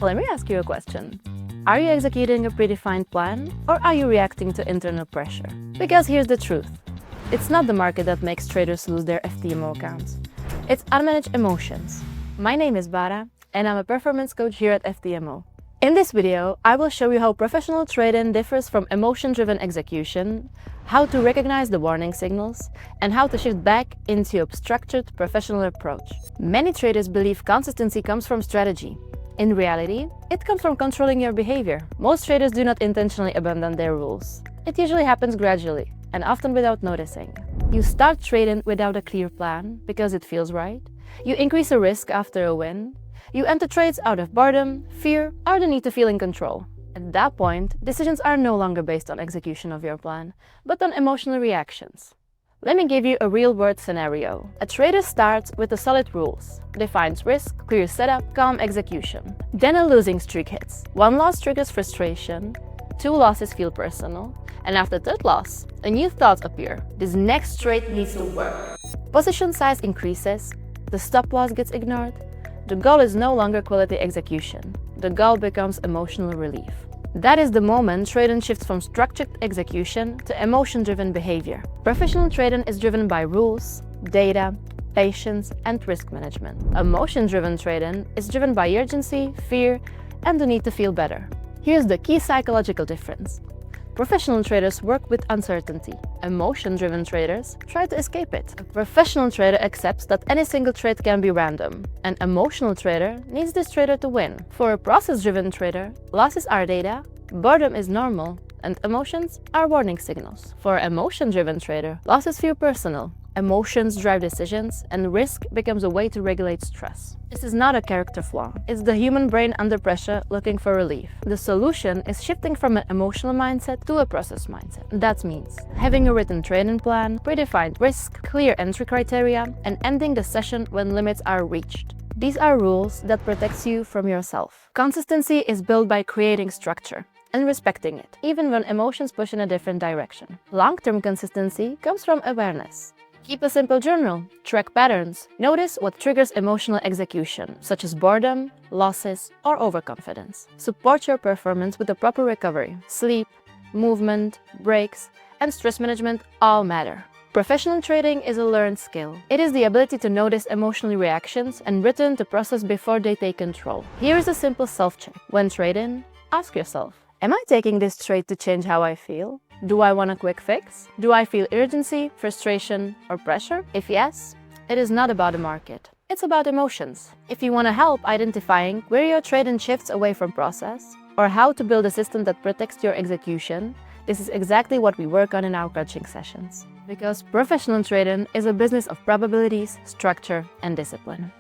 Let me ask you a question. Are you executing a predefined plan, or are you reacting to internal pressure? Because here's the truth. It's not the market that makes traders lose their FTMO accounts. It's unmanaged emotions. My name is Bára, and I'm a performance coach here at FTMO. In this video, I will show you how professional trading differs from emotion-driven execution, how to recognize the warning signals, and how to shift back into a structured professional approach. Many traders believe consistency comes from strategy. In reality, it comes from controlling your behavior. Most traders do not intentionally abandon their rules. It usually happens gradually, and often without noticing. You start trading without a clear plan because it feels right. You increase the risk after a win. You enter trades out of boredom, fear, or the need to feel in control. At that point, decisions are no longer based on execution of your plan, but on emotional reactions. Let me give you a real-world scenario. A trader starts with the solid rules, defines risk, clear setup, calm execution. Then a losing streak hits. One loss triggers frustration, 2 losses feel personal, and after the 3rd loss, a new thought appears. This next trade needs to work. Position size increases, the stop loss gets ignored. The goal is no longer quality execution. The goal becomes emotional relief. That is the moment trading shifts from structured execution to emotion-driven behavior. Professional trading is driven by rules, data, patience, and risk management. Emotion-driven trading is driven by urgency, fear, and the need to feel better. Here's the key psychological difference. Professional traders work with uncertainty. Emotion-driven traders try to escape it. A professional trader accepts that any single trade can be random. An emotional trader needs this trader to win. For a process-driven trader, losses are data, boredom is normal, and emotions are warning signals. For an emotion-driven trader, losses feel personal. Emotions drive decisions, and risk becomes a way to regulate stress. This is not a character flaw. It's the human brain under pressure looking for relief. The solution is shifting from an emotional mindset to a process mindset. That means having a written trading plan, predefined risk, clear entry criteria, and ending the session when limits are reached. These are rules that protect you from yourself. Consistency is built by creating structure and respecting it, even when emotions push in a different direction. Long-term consistency comes from awareness. Keep a simple journal, track patterns, notice what triggers emotional execution, such as boredom, losses, or overconfidence. Support your performance with a proper recovery. Sleep, movement, breaks, and stress management all matter. Professional trading is a learned skill. It is the ability to notice emotional reactions and return to process before they take control. Here is a simple self-check. When trading, ask yourself, am I taking this trade to change how I feel? Do I want a quick fix? Do I feel urgency, frustration, or pressure? If yes, it is not about the market. It's about emotions. If you want to help identifying where your trading shifts away from process, or how to build a system that protects your execution, this is exactly what we work on in our coaching sessions. Because professional trading is a business of probabilities, structure, and discipline.